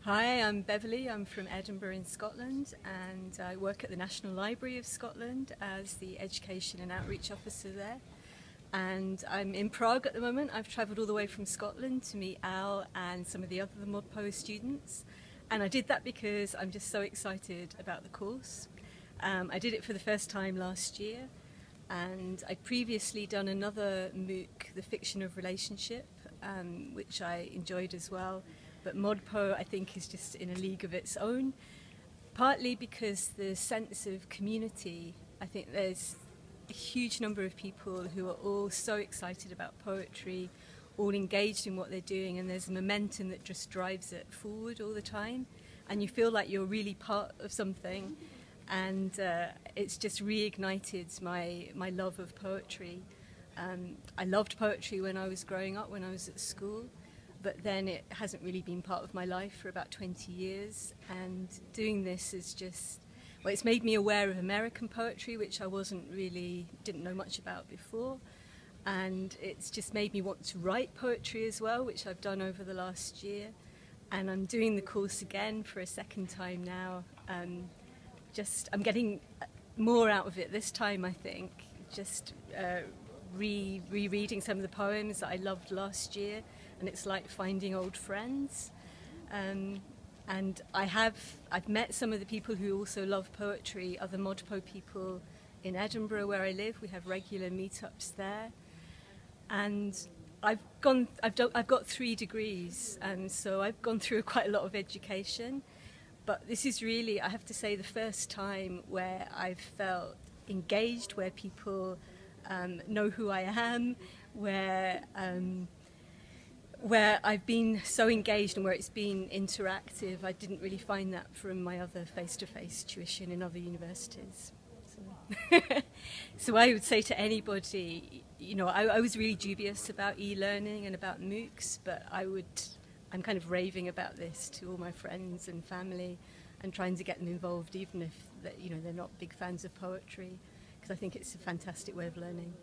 Hi, I'm Beverly. I'm from Edinburgh in Scotland, and I work at the National Library of Scotland as the Education and Outreach Officer there. And I'm in Prague at the moment. I've travelled all the way from Scotland to meet Al and some of the other ModPo students. And I did that because I'm just so excited about the course. I did it for the first time last year, and I'd previously done another MOOC, The Fiction of Relationship, which I enjoyed as well. But ModPo, I think, is just in a league of its own, partly because the sense of community. I think there's a huge number of people who are all so excited about poetry, all engaged in what they're doing, and there's a momentum that just drives it forward all the time, and you feel like you're really part of something, and it's just reignited my love of poetry. I loved poetry when I was growing up, when I was at school, but then it hasn't really been part of my life for about 20 years, and doing this is just, well, it's made me aware of American poetry, which I didn't know much about before, and it's just made me want to write poetry as well, which I've done over the last year, and I'm doing the course again for a second time now. I'm getting more out of it this time, I think, just rereading some of the poems that I loved last year, and it's like finding old friends. And I've met some of the people who also love poetry, other ModPo people in Edinburgh where I live. We have regular meetups there, and I've got 3 degrees, and so I've gone through quite a lot of education. But this is really, I have to say, the first time where I've felt engaged, where people know who I am, where I've been so engaged and where it's been interactive. I didn't really find that from my other face-to-face tuition in other universities. So I would say to anybody, I was really dubious about e-learning and about MOOCs, but I'm kind of raving about this to all my friends and family and trying to get them involved, even if they're not big fans of poetry, because I think it's a fantastic way of learning.